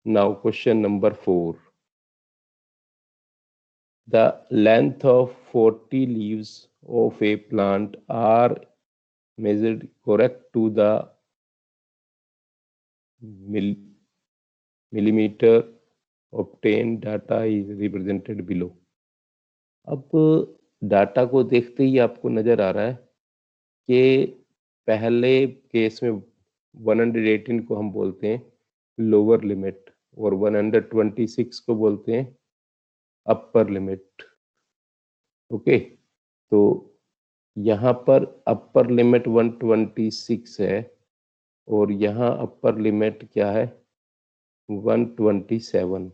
Now question number 4. The length of 40 leaves of a plant are measured correct to the millimeter. Obtained data is represented below. अब data को देखते ही आपको नजर आ रहा है कि पहले केस में 118 को हम बोलते हैं लोअर लिमिट और 126 को बोलते हैं अपर लिमिट। ओके, तो यहाँ पर अपर लिमिट 126 है और यहाँ अपर लिमिट क्या है 127।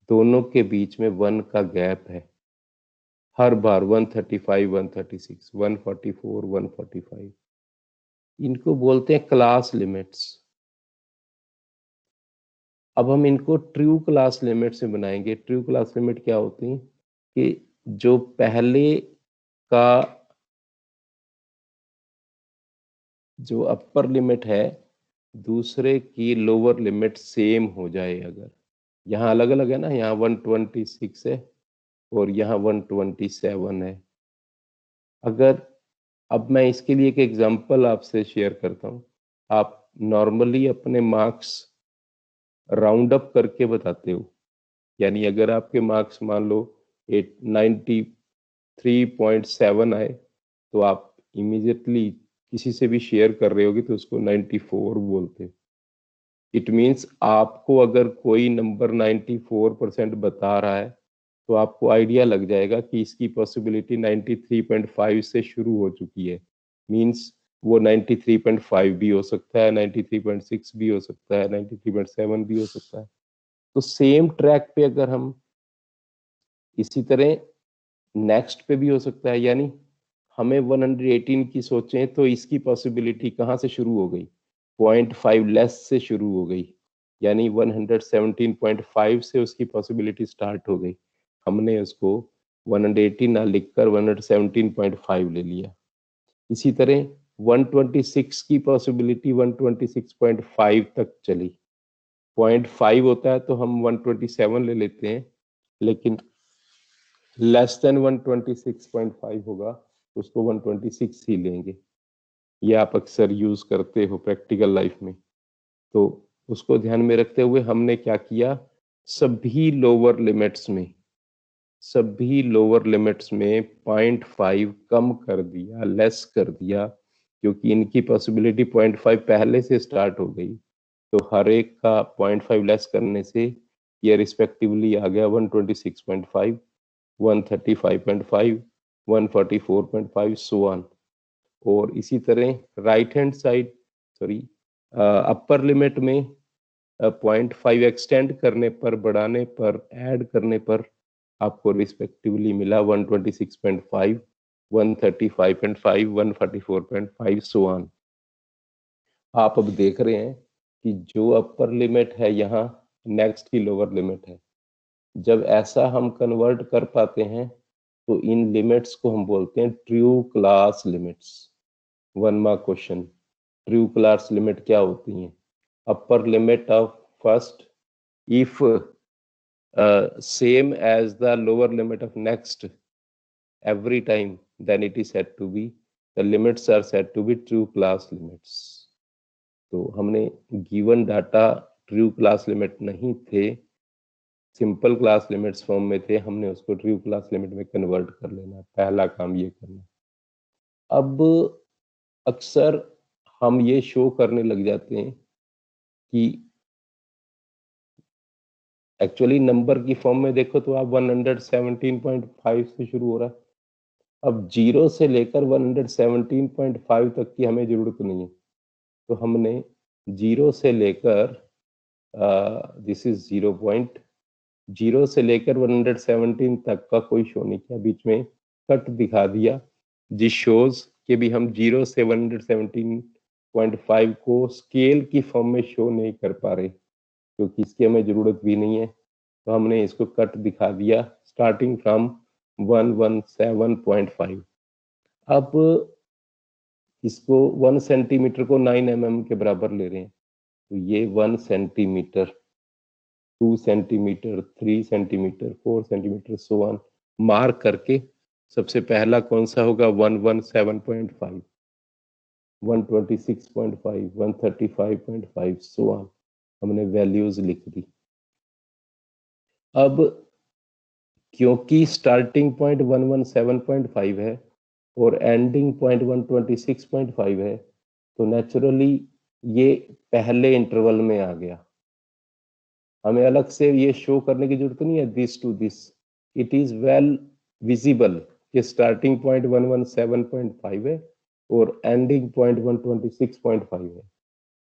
दोनों के बीच में 1 का गैप है हर बार 135, 136, 144, 145। इनको बोलते हैं क्लास लिमिट्स। अब हम इनको ट्रू क्लास लिमिट से बनाएंगे। ट्रू क्लास लिमिट क्या होती है कि जो पहले का जो अपर लिमिट है दूसरे की लोअर लिमिट सेम हो जाए। अगर यहाँ अलग अलग है ना, यहाँ 126 है और यहाँ 127 है। अगर अब मैं इसके लिए एक एग्जांपल आपसे शेयर करता हूँ। आप नॉर्मली अपने मार्क्स राउंड अप करके बताते हो, यानी अगर आपके मार्क्स मान लो 93.7 आए तो आप इमीडिएटली किसी से भी शेयर कर रहे होगे तो उसको 94 बोलते। इट मीन्स आपको अगर कोई नंबर 94% बता रहा है तो आपको आइडिया लग जाएगा कि इसकी पॉसिबिलिटी 93.5 से शुरू हो चुकी है। मीन्स वो 93.5 भी हो सकता है, 93.6 भी हो सकता है, 93.7 भी हो सकता है। तो सेम ट्रैक पे अगर हम इसी तरह नेक्स्ट पे भी हो सकता है, यानी हमें 118 की सोचें तो इसकी पॉसिबिलिटी कहाँ से शुरू हो गई 0.5 लेस से शुरू हो गई, यानी 117.5 से उसकी पॉसिबिलिटी स्टार्ट हो गई। हमने उसको 118 ना लिखकर 117.5 ले लिया। इसी तरह 126 की पॉसिबिलिटी 126.5 तक चली। 0.5 होता है तो हम 127 ले लेते हैं, लेकिन लेस देन 126.5 होगा तो उसको 126 ही लेंगे। ये आप अक्सर यूज करते हो प्रैक्टिकल लाइफ में। तो उसको ध्यान में रखते हुए हमने क्या किया, सभी लोअर लिमिट्स में 0.5 कम कर दिया, लेस कर दिया, क्योंकि इनकी पॉसिबिलिटी 0.5 पहले से स्टार्ट हो गई। तो हर एक का 0.5 लेस करने से ये रिस्पेक्टिवली आ गया 126.5, 135.5, 144.5 सो ऑन। और इसी तरह right hand side upper limit में 0.5 एक्सटेंड करने पर, बढ़ाने पर, ऐड करने पर आपको रिस्पेक्टिवली मिला 126.5, 135.5, 144.5 सो ऑन। आप अब देख रहे हैं कि जो अपर लिमिट है यहाँ नेक्स्ट की लोअर लिमिट है। जब ऐसा हम कन्वर्ट कर पाते हैं तो इन लिमिट्स को हम बोलते हैं true class limits. 1 mark question, true class limit क्या होती है? Upper limit of first if same as the lower limit of next every time, then it is said to be, the limits are said to be true class limits. तो हमने given data true class limit नहीं थे, simple class limits form में थे, हमने उसको true class limit में convert कर लेना। पहला काम ये करना। अब अक्सर हम ये शो करने लग जाते हैं कि एक्चुअली नंबर की फॉर्म में देखो तो आप 117.5 से शुरू हो रहा है। अब 0 से लेकर 117.5 तक की हमें जरूरत नहीं है, तो हमने 0 से लेकर दिस इज 0 से लेकर 117 तक का कोई शो नहीं किया, बीच में कट दिखा दिया जिस शोज के भी हम 0 से 117.5 को स्केल की फॉर्म में शो नहीं कर पा रहे, क्योंकि इसकी हमें जरूरत भी नहीं है। तो हमने इसको कट दिखा दिया स्टार्टिंग फ्रॉम 117.5। अब इसको 1 सेंटीमीटर को 9 mm के बराबर ले रहे हैं, तो ये 1 centimetre 2 centimetre, 3 centimetre, 4 centimetre, so on mark करके सबसे पहला कौन सा होगा 117.5, 126.5, 135.5, सो ऑन हमने वैल्यूज लिख दी। अब क्योंकि स्टार्टिंग पॉइंट 117.5 है और एंडिंग पॉइंट 126.5 है, तो नेचुरली ये पहले इंटरवल में आ गया। हमें अलग से ये शो करने की जरूरत नहीं है this to this, it is well visible कि स्टार्टिंग पॉइंट 117.5 है और एंडिंग पॉइंट 126.5 है।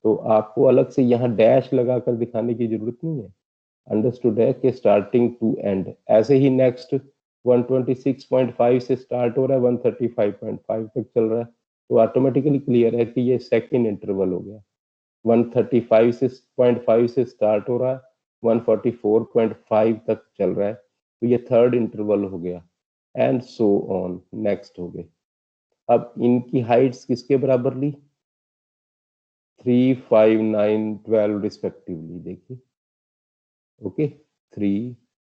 तो आपको अलग से यहाँ डैश लगाकर दिखाने की जरूरत नहीं है, अंडरस्टूड है कि स्टार्टिंग टू एंड। ऐसे ही नेक्स्ट 126.5 से स्टार्ट हो रहा है 135.5 तक चल रहा है, तो ऑटोमेटिकली क्लियर है कि ये सेकंड इंटरवल हो गया। 135.5 से स्टार्ट हो रहा है 144.5 तक चल रहा है, तो ये थर्ड इंटरवल हो गया, एंड सो ऑन नेक्स्ट हो गए। अब इनकी हाइट्स किसके बराबर ली 3, 5, 9, 12 रिस्पेक्टिवली, देखिए ओके 3,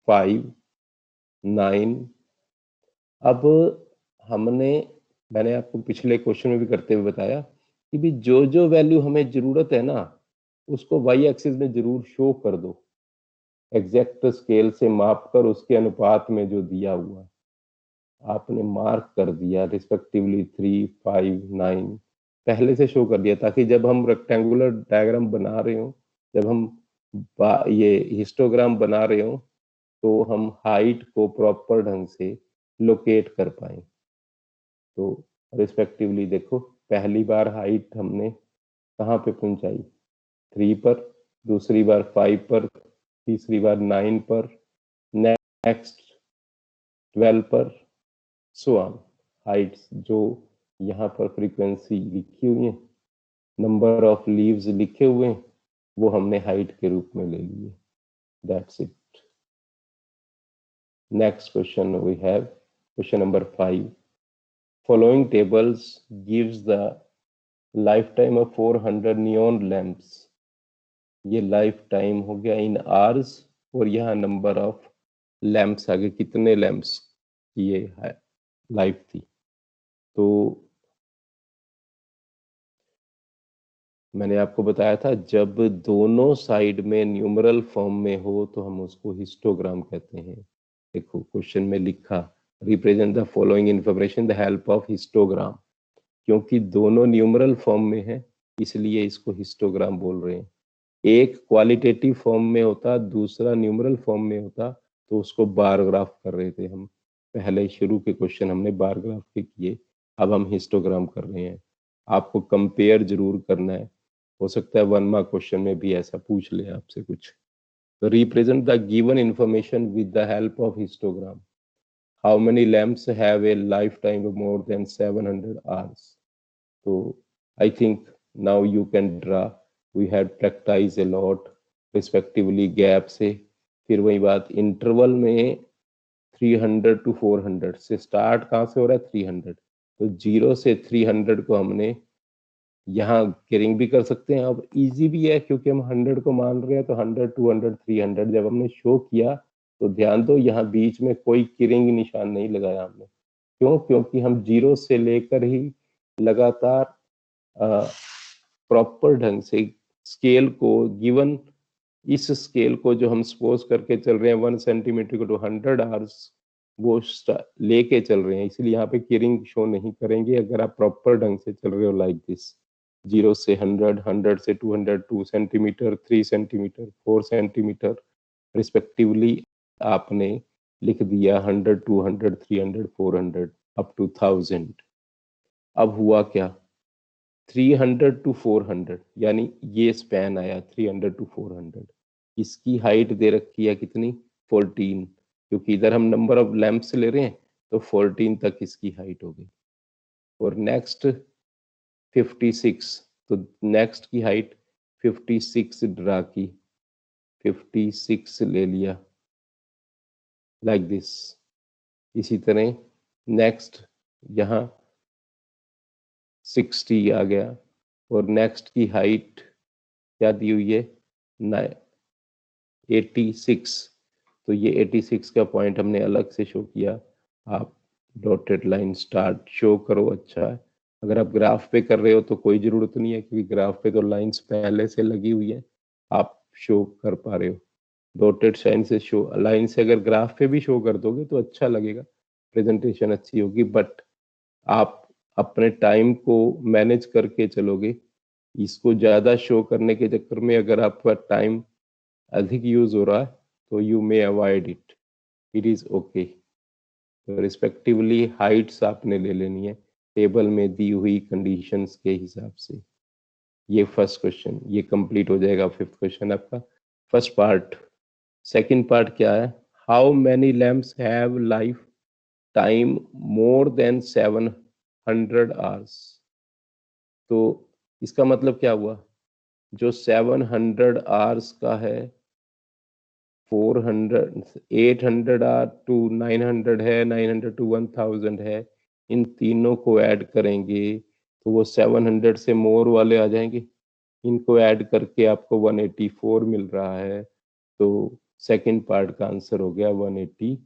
5, 9। अब मैंने आपको पिछले क्वेश्चन में भी करते हुए बताया कि भी जो जो वैल्यू हमें जरूरत है ना उसको वाई एक्सिस में जरूर शो कर दो, एग्जैक्ट स्केल से माप कर उसके अनुपात में जो दिया हुआ आपने मार्क कर दिया रिस्पेक्टिवली 3, 5, 9 पहले से शो कर दिया, ताकि जब हम रेक्टेंगुलर डायग्राम बना रहे हो, जब हम ये हिस्टोग्राम बना रहे हो, तो हम हाइट को प्रॉपर ढंग से लोकेट कर पाए। तो रिस्पेक्टिवली देखो पहली बार हाइट हमने कहाँ पे पहुंचाई 3 पर, दूसरी बार 5 पर, तीसरी बार 9 पर, नेक्स्ट 12 पर, सो ऑन। हाइट्स जो यहाँ पर फ्रीक्वेंसी लिखी हुई है, नंबर ऑफ लीव्स लिखे हुए हैं, वो हमने हाइट के रूप में ले लिए। That's it. Next question we have question number 5। Following tables gives the lifetime of 400 neon lamps। ये लाइफ टाइम हो गया इन आवर्स, और यहाँ नंबर ऑफ लैंप्स आगे कितने लैंप्स की ये लाइफ थी। तो मैंने आपको बताया था जब दोनों साइड में न्यूमरल फॉर्म में हो तो हम उसको हिस्टोग्राम कहते हैं। देखो क्वेश्चन में लिखा represent the following information the help of histogram, क्योंकि दोनों न्यूमरल फॉर्म में है इसलिए इसको हिस्टोग्राम बोल रहे हैं। एक क्वालिटेटिव फॉर्म में होता, दूसरा न्यूमरल फॉर्म में होता, तो उसको बार ग्राफ कर रहे थे हम। पहले शुरू के क्वेश्चन हमने बार ग्राफ के किए, अब हम हिस्टोग्राम कर रहे हैं। आपको कंपेयर जरूर करना है, हो सकता है 1 मार्क क्वेश्चन में भी ऐसा पूछ ले आपसे कुछ। तो represent the given information with the help of histogram. How many lamps have a life time of more than 700 hours. तो I think now you can draw. We had practice a lot respectively gap से, फिर वही बात interval में 300 to 400 से start कहाँ से हो रहा है 300, तो 0 से 300 को हमने यहाँ किरिंग भी कर सकते हैं। अब इजी भी है क्योंकि हम 100 को मान रहे हैं, तो 100, 200, 300 जब हमने शो किया तो ध्यान दो यहाँ बीच में कोई किरिंग निशान नहीं लगाया हमने। क्यों? क्योंकि हम 0 से लेकर ही लगातार प्रॉपर ढंग से स्केल को गिवन, इस स्केल को जो हम सपोज करके चल रहे हैं 1 सेंटीमीटर को 100 आवर्स वो लेके चल रहे हैं, इसलिए यहाँ पे किरिंग शो नहीं करेंगे अगर आप प्रॉपर ढंग से चल रहे हो लाइक दिस। 0 से 100, 100 से 200, 2 सेंटीमीटर, 3 सेंटीमीटर, 4 सेंटीमीटर रिस्पेक्टिवली आपने लिख दिया 100, 200, 300, 400 अप टू 1000। अब हुआ क्या 300 to 400 यानी ये स्पैन आया 300 to 400, इसकी हाइट दे रखी है कितनी 14, क्योंकि इधर हम नंबर ऑफ लैंप्स ले रहे हैं तो 14 तक इसकी हाइट होगी। और नेक्स्ट 56, तो नेक्स्ट की हाइट 56 ड्रा की, 56 ले लिया लाइक दिस। इसी तरह नेक्स्ट यहाँ 60 आ गया, और नेक्स्ट की हाइट क्या दी हुई है 86, तो ये 86 का पॉइंट हमने अलग से शो किया। आप डॉटेड लाइन स्टार्ट शो करो, अच्छा है। अगर आप ग्राफ पे कर रहे हो तो कोई ज़रूरत नहीं है, क्योंकि ग्राफ पे तो लाइंस पहले से लगी हुई है, आप शो कर पा रहे हो। डॉटेड साइन से शो लाइन से अगर ग्राफ पे भी शो कर दोगे तो अच्छा लगेगा, प्रेजेंटेशन अच्छी होगी, बट आप अपने टाइम को मैनेज करके चलोगे। इसको ज़्यादा शो करने के चक्कर में अगर आपका टाइम अधिक यूज हो रहा है तो you may avoid it, it is okay. तो रिस्पेक्टिवली हाइट्स आपने ले लेनी है टेबल में दी हुई कंडीशंस के हिसाब से। ये फर्स्ट क्वेश्चन, ये कंप्लीट हो जाएगा। फिफ्थ क्वेश्चन आपका फर्स्ट पार्ट। सेकंड पार्ट क्या है? How many lamps have life time more than 700 hours. तो इसका मतलब क्या हुआ? जो 700 आवर्स का है, 400 800 आर टू 900 है, 900 टू 1000 है, इन तीनों को ऐड करेंगे तो वो 700 से मोर वाले आ जाएंगे। इनको ऐड करके आपको 184 मिल रहा है। तो सेकंड पार्ट का आंसर हो गया 184।